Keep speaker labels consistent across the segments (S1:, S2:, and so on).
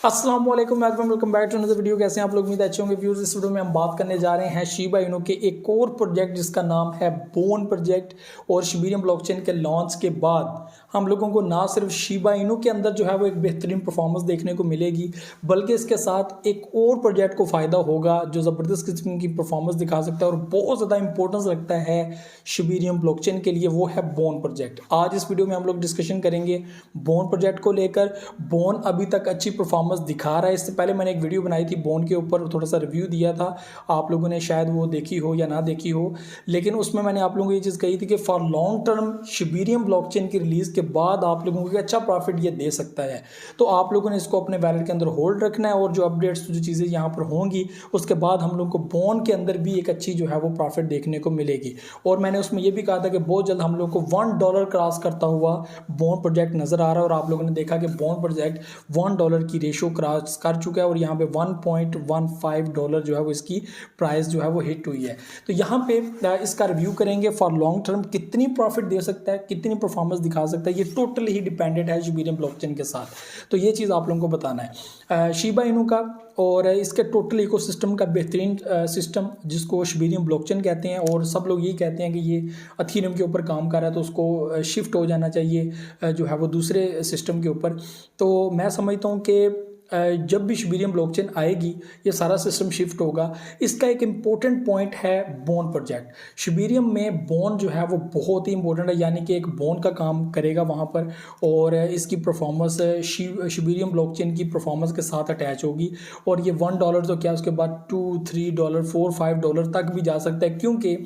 S1: अस्सलाम वालेकुम, welcome back to another video. कैसे हैं आप लोग? उम्मीद है अच्छे होंगे व्यूअर्स। इस वीडियो में हम बात करने जा रहे हैं शिबा इनू के एक और प्रोजेक्ट जिसका नाम है बोन प्रोजेक्ट। और शिबेरियम ब्लॉकचेन के लॉन्च के बाद हम लोगों को ना सिर्फ शिबा इनू के अंदर जो है वो एक बेहतरीन परफॉर्मेंस देखने को मिलेगी, बल्कि इसके साथ एक और प्रोजेक्ट को फ़ायदा होगा जो ज़बरदस्त किस्म की परफॉर्मेंस दिखा सकता है और बहुत ज़्यादा इंपॉर्टेंस रखता है शिबेरियम ब्लॉकचेन के लिए, वो है बोन प्रोजेक्ट। आज इस वीडियो में हम लोग डिस्कशन करेंगे बोन प्रोजेक्ट को लेकर। बोन अभी तक अच्छी परफॉर्मेंस दिखा रहा है। इससे पहले मैंने एक वीडियो बनाई थी बोन के ऊपर, थोड़ा सा रिव्यू दिया था, आप लोगों ने शायद वो देखी हो या ना देखी हो, लेकिन उसमें मैंने आप लोगों को ये चीज़ कही थी कि for long term Shibarium blockchain की रिलीज़ के बाद आप लोगों को अच्छा प्रॉफिट ये दे सकता है। तो आप लोगों ने इसको अपने वैलेट के अंदर होल्ड रखना है और जो अपडेट्स जो चीज़ें यहाँ पर होंगी उसके बाद हम लोग को बोन के अंदर भी एक अच्छी जो है वो प्रॉफिट देखने को मिलेगी। और मैंने उसमें ये भी कहा था कि बहुत जल्द हम लोग को $1 क्रॉस करता हुआ बोन प्रोजेक्ट नज़र आ रहा है और आप लोगों ने देखा कि बोन प्रोजेक्ट $1 की रेशो क्रॉस कर चुका है और यहाँ पे $1.15 जो है वो इसकी प्राइस जो है वो हिट हुई है। तो यहाँ पे इसका रिव्यू करेंगे फॉर लॉन्ग टर्म कितनी प्रॉफिट दे सकता है, कितनी परफॉर्मेंस दिखा सकता है, ये टोटली ही डिपेंडेंट है शिबेरियम ब्लॉकचेन के साथ। तो ये चीज़ आप लोगों को बताना है शिबा इनू का और इसके टोटल इकोसिस्टम का बेहतरीन सिस्टम जिसको शिबेरियम ब्लॉकचेन कहते हैं। और सब लोग यही कहते हैं कि ये अथीरियम के ऊपर काम कर रहा है तो उसको शिफ्ट हो जाना चाहिए जो है वो दूसरे सिस्टम के ऊपर। तो मैं समझता हूँ कि जब भी शिबेरियम ब्लॉकचेन आएगी ये सारा सिस्टम शिफ्ट होगा। इसका एक इम्पोर्टेंट पॉइंट है बोन प्रोजेक्ट। शिबेरियम में बोन जो है वो बहुत ही इंपॉर्टेंट है, यानी कि एक बोन का काम करेगा वहाँ पर और इसकी परफॉर्मेंस शिबेरियम ब्लॉकचेन की परफॉर्मेंस के साथ अटैच होगी। और ये $1 तो क्या उसके बाद $2, $3, $4, $5 तक भी जा सकता है, क्योंकि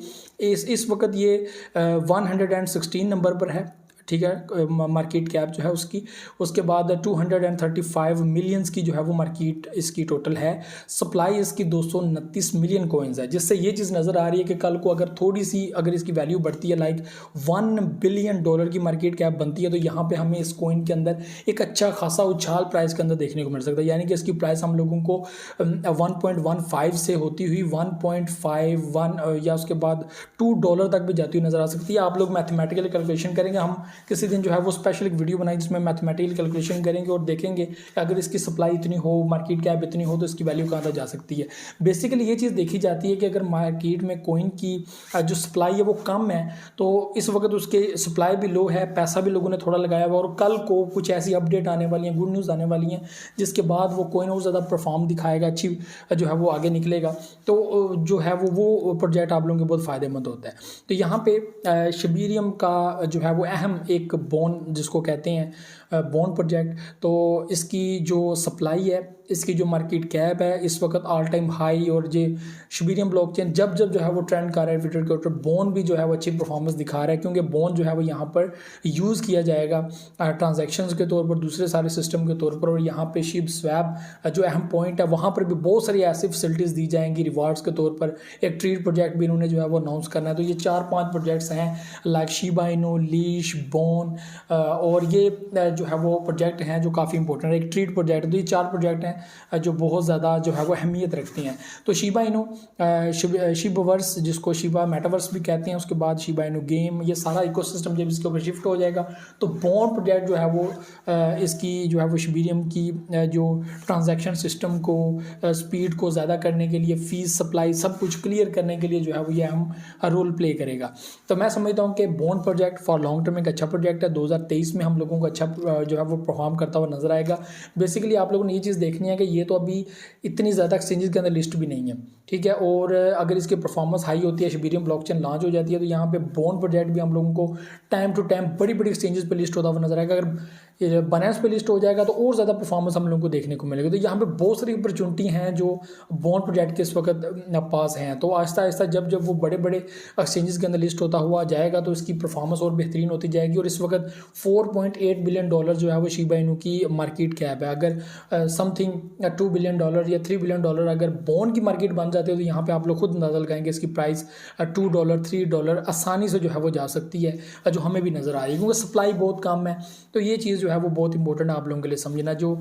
S1: इस वक्त ये 116 नंबर पर है, ठीक है, मार्केट कैप जो है उसकी। उसके बाद 235 मिलियंस की जो है वो मार्केट इसकी टोटल है। सप्लाई इसकी 229 मिलियन कॉइन्स है, जिससे ये चीज़ नज़र आ रही है कि कल को अगर थोड़ी सी अगर इसकी वैल्यू बढ़ती है, लाइक $1 बिलियन की मार्केट कैप बनती है, तो यहाँ पे हमें इस कॉइन के अंदर एक अच्छा खासा उछाल प्राइस के अंदर देखने को मिल सकता है। यानी कि इसकी प्राइस हम लोगों को 1.15 से होती हुई 1.51 या उसके बाद $2 तक भी जाती हुई नज़र आ सकती है। आप लोग मैथमेटिकल कैलकुलेशन करेंगे, हम किसी दिन जो है वो स्पेशल एक वीडियो बनाई जिसमें मैथमेटिकल कैलकुलेशन करेंगे और देखेंगे कि अगर इसकी सप्लाई इतनी हो, मार्केट कैप इतनी हो, तो इसकी वैल्यू कहाँ तक जा सकती है। बेसिकली ये चीज़ देखी जाती है कि अगर मार्केट में कॉइन की जो सप्लाई है वो कम है तो इस वक्त उसके सप्लाई भी लो है, पैसा भी लोगों ने थोड़ा लगाया हुआ, और कल को कुछ ऐसी अपडेट आने वाली हैं, गुड न्यूज़ आने वाली हैं, जिसके बाद वो कॉइन और ज़्यादा परफॉर्म दिखाएगा, अच्छी जो है वो आगे निकलेगा। तो जो है वो प्रोजेक्ट आप लोगों के बहुत फ़ायदेमंद होता है। तो यहाँ पे शिबेरियम का जो है वो अहम एक बोन जिसको कहते हैं बोन प्रोजेक्ट, तो इसकी जो सप्लाई है, इसकी जो मार्केट कैप है इस वक्त ऑल टाइम हाई। और ये शिबेरियम ब्लॉकचेन जब जब जो है वो ट्रेंड कर रहा है ट्विटर के ऊपर, बोन भी जो है वो अच्छी परफॉर्मेंस दिखा रहा है, क्योंकि बोन जो है वो यहाँ पर यूज़ किया जाएगा ट्रांजैक्शंस के तौर पर, दूसरे सारे सिस्टम के तौर पर। और यहाँ पे शिब स्वैप जो अहम पॉइंट है वहाँ पर भी बहुत सारी ऐसी फैसिलिटीज़ दी जाएंगी रिवार्ड्स के तौर पर। एक ट्रीट प्रोजेक्ट भी इन्होंने जो है वो अनाउंस करना है। तो ये 4-5 प्रोजेक्ट्स हैं, like Shiba Inu, leash, bone, और ये जो है वो प्रोजेक्ट हैं जो काफ़ी इंपॉर्टेंट है। एक ट्रीट प्रोजेक्ट, तो ये 4 प्रोजेक्ट हैं जो बहुत ज़्यादा जो है वो अहमियत रखती हैं। तो शिबा इनू, शिबावर्स जिसको शिबा मेटावर्स भी कहते हैं, उसके बाद शिबा इनू गेम, ये सारा इकोसिस्टम जब इसके ऊपर शिफ्ट हो जाएगा तो बोन प्रोजेक्ट जो है वो इसकी जो है वो शिबेरियम की जो ट्रांजैक्शन सिस्टम को स्पीड को ज़्यादा करने के लिए, फीस सप्लाई सब कुछ क्लियर करने के लिए जो है वो ये अहम रोल प्ले करेगा। तो मैं समझता हूँ कि bone project for long term एक अच्छा प्रोजेक्ट है। 2023 में हम लोगों को अच्छा जो है वो परफॉर्म करता हुआ नजर आएगा। बेसिकली आप लोगों ने ये चीज़ देखनी है कि ये तो अभी इतनी ज़्यादा एक्सचेंजेस के अंदर लिस्ट भी नहीं है, ठीक है। और अगर इसकी परफॉर्मेंस हाई होती है, शिबेरियम ब्लॉकचेन लॉन्च हो जाती है, तो यहाँ पे बोन प्रोजेक्ट भी हम लोगों को टाइम टू टाइम बड़ी बड़ी एक्सचेंजेस पे लिस्ट होता हुआ नजर आएगा। अगर बायनेंस पे लिस्ट हो जाएगा तो और ज़्यादा परफॉर्मेंस हम लोगों को देखने को मिलेगी। तो यहाँ पे बहुत सारी अपॉर्चुनिटी हैं जो बोन प्रोजेक्ट के इस वक्त पास हैं। तो आहिस्ता आहिस्ता जब जब वो बड़े बड़े एक्सचेंजेस के अंदर लिस्ट होता हुआ जाएगा तो इसकी परफॉर्मेंस और बेहतरीन होती जाएगी। और इस वक्त $4.8 बिलियन जो है वो शिबा इनू की मार्केट कैप है। अगर समथिंग $2 बिलियन या $3 बिलियन अगर बोन की मार्केट बन जाती है तो यहाँ पे आप लोग खुद अंदाजा लगाएंगे इसकी प्राइस $2, $3 आसानी से जो है वो जा सकती है, जो हमें भी नज़र आ रही है, क्योंकि सप्लाई बहुत कम है। तो ये चीज़ जो है वो बहुत इंपॉर्टेंट है आप लोगों के लिए समझना। जो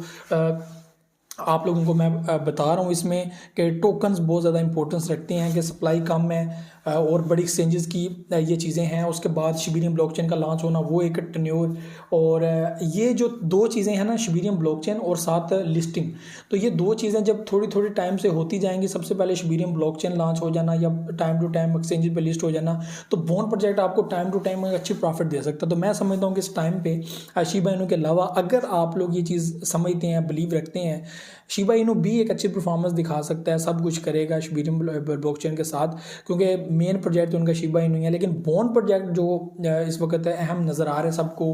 S1: आप लोगों को मैं बता रहा हूँ इसमें कि टोकन्स बहुत ज़्यादा इंपॉर्टेंस रखते हैं कि सप्लाई कम है और बड़ी एक्सचेंजेस की ये चीज़ें हैं। उसके बाद शिबेरियम ब्लॉकचेन का लॉन्च होना, वो एक टेन्योर, और ये जो दो चीज़ें हैं ना, शिबेरियम ब्लॉकचेन और साथ लिस्टिंग, तो ये दो चीज़ें जब थोड़ी थोड़ी टाइम से होती जाएंगी, सबसे पहले शिबेरियम ब्लॉकचेन लॉन्च हो जाना या टाइम टू टाइम एक्सचेंज पे लिस्ट हो जाना, तो बोन प्रोजेक्ट आपको टाइम टू टाइम अच्छी प्रॉफिट दे सकता है। तो मैं समझता हूँ कि इस टाइम पे शिबा इनू के अलावा अगर आप लोग ये चीज़ समझते हैं, बिलीव रखते हैं, शिबा इनू भी एक अच्छी परफॉर्मेंस दिखा सकता है, सब कुछ करेगा शिबेरियम ब्लॉकचेन के साथ, क्योंकि मेन प्रोजेक्ट उनका शिबा इनू है। लेकिन बोन प्रोजेक्ट जो इस वक्त अहम नज़र आ रहा है, सबको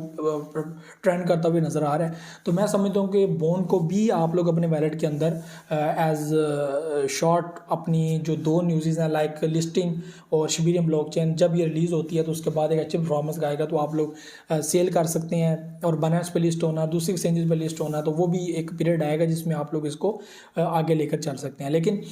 S1: ट्रेंड करता हुए नज़र आ रहा है, तो मैं समझता हूँ कि बोन को भी आप लोग अपने वैलेट के अंदर एज शॉर्ट अपनी जो दो न्यूज़ हैं लाइक लिस्टिंग और शिबेरियम ब्लॉकचेन, जब ये रिलीज़ होती है तो उसके बाद एक अच्छी परफॉर्मेंस गाएगा, तो आप लोग सेल कर सकते हैं। और बाइनेंस पे लिस्ट होना, दूसरी एक्सचेंजेस पे लिस्ट होना, तो वो भी एक पीरियड आएगा जिसमें आप लोग इसको आगे लेकर चल सकते हैं। लेकिन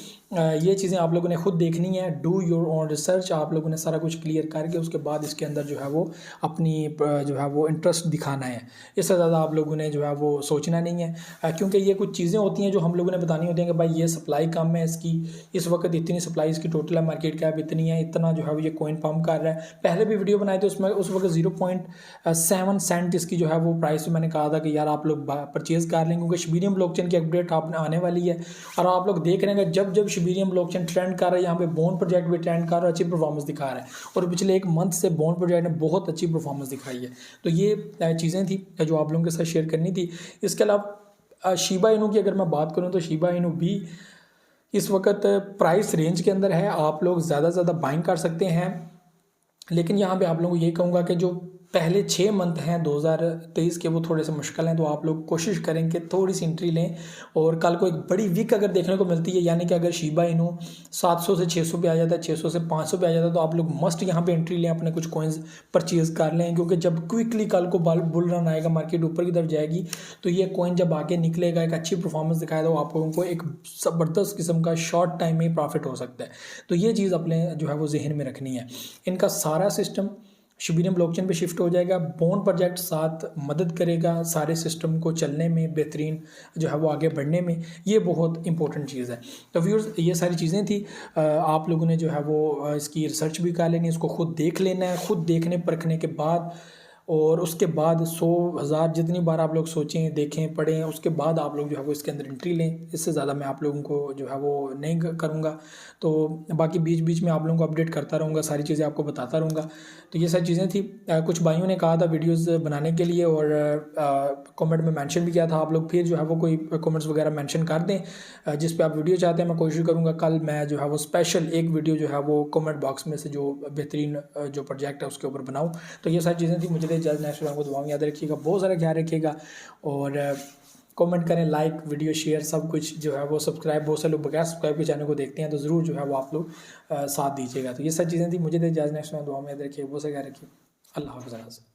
S1: ये चीज़ें आप लोगों ने खुद देखनी है, डू योर ओन रिसर्च, आप लोगों ने सारा कुछ क्लियर करके उसके बाद इसके अंदर जो है वो अपनी जो है वो इंटरेस्ट दिखाना है। इससे ज़्यादा आप लोगों ने जो है वो सोचना नहीं है, क्योंकि ये कुछ चीज़ें होती हैं जो हम लोगों ने बतानी होती हैं कि भाई ये सप्लाई कम है इसकी, इस वक्त इतनी सप्लाई इसकी टोटल है, मार्केट कैप इतनी है, इतना जो है वो ये कॉइन पम्प कर रहा है। पहले भी वीडियो बनाए थे उसमें उस वक्त 0.7 सेंट इसकी जो है वो प्राइस, मैंने कहा था कि यार आप लोग परचेज़ कर लेंगे, क्योंकि शिबेरियम ब्लॉकचेन की अपडेट आपने आने वाली है। और आप लोग देख रहे हैं जब जब शिबेरियम ब्लॉकचेन ट्रेंड कर रहा है, यहाँ पे बोन प्रोजेक्ट भी ट्रेंड कर रहा है, अच्छी परफॉर्मेंस दिखा रहा है, और पिछले एक मंथ से बोन प्रोजेक्ट ने बहुत अच्छी परफॉर्मेंस दिखाई है। तो ये चीज़ें थी जो आप लोगों के साथ शेयर करनी थी। इसके अलावा शिबा इनू की अगर मैं बात करूँ तो शिबा इनू भी इस वक्त प्राइस रेंज के अंदर है, आप लोग ज़्यादा से ज़्यादा बाइंग कर सकते हैं। लेकिन यहाँ पे आप लोगों को ये कहूँगा कि जो पहले 6 मंथ हैं 2023 के, वो थोड़े से मुश्किल हैं, तो आप लोग कोशिश करें कि थोड़ी सी एंट्री लें। और कल को एक बड़ी वीक अगर देखने को मिलती है, यानी कि अगर शिबा इनू 700 से 600 पे आ जाता है, 600 से 500 पे आ जाता है, तो आप लोग मस्ट यहाँ पे एंट्री लें, अपने कुछ कॉइन्स परचेज़ कर लें, क्योंकि जब क्विकली कल को बुल रन आएगा, मार्केट ऊपर की तरफ जाएगी, तो ये कॉइन जब आगे निकलेगा, एक अच्छी परफॉर्मेंस दिखाएगा, तो आप लोगों को एक ज़बरदस्त किस्म का शॉर्ट टाइम में प्रॉफिट हो सकता है। तो ये चीज़ अपने जो है वो जहन में रखनी है। इनका सारा सिस्टम शिबेरियम ब्लॉकचेन पे शिफ्ट हो जाएगा, बोन प्रोजेक्ट साथ मदद करेगा सारे सिस्टम को चलने में, बेहतरीन जो है वो आगे बढ़ने में, ये बहुत इंपॉर्टेंट चीज़ है। तो व्यूअर्स, ये सारी चीज़ें थी, आप लोगों ने जो है वो इसकी रिसर्च भी कर लेनी, इसको खुद देख लेना है, खुद देखने परखने के बाद, और उसके बाद 100,000 जितनी बार आप लोग सोचें, देखें, पढ़ें, उसके बाद आप लोग जो है वो इसके अंदर एंट्री लें। इससे ज़्यादा मैं आप लोगों को जो है वो नहीं करूँगा। तो बाकी बीच बीच में आप लोगों को अपडेट करता रहूँगा, सारी चीज़ें आपको बताता रहूँगा। तो ये सारी चीज़ें थी। कुछ भाइयों ने कहा था वीडियोज़ बनाने के लिए, और कमेंट में मेंशन भी किया था। आप लोग फिर जो है वो कोई कमेंट्स वगैरह मेंशन कर दें जिस पे आप वीडियो चाहते हैं। मैं कोशिश करूँगा कल मैं जो है वो स्पेशल एक वीडियो जो है वो कमेंट बॉक्स में से जो बेहतरीन जो प्रोजेक्ट है उसके ऊपर बनाऊँ। तो ये सारी चीज़ें थी। मुझे जल्द नेक्स्ट वीडियो को दुआ में याद रखिएगा, बहुत सारा ख्याल रखिएगा, और कमेंट करें, लाइक, वीडियो शेयर, सब कुछ जो है वो सब्सक्राइब, बहुत सारे लोग बगैर सब्सक्राइब के चैनल को देखते हैं, तो ज़रूर जो है वो आप लोग साथ दीजिएगा। तो ये सारी चीज़ें थी। मुझे इजाज़त, नेक्स्ट दुआ में याद रखिए, बहुत सारा ख्याल रखिए। अल्लाह हाफ़िज़।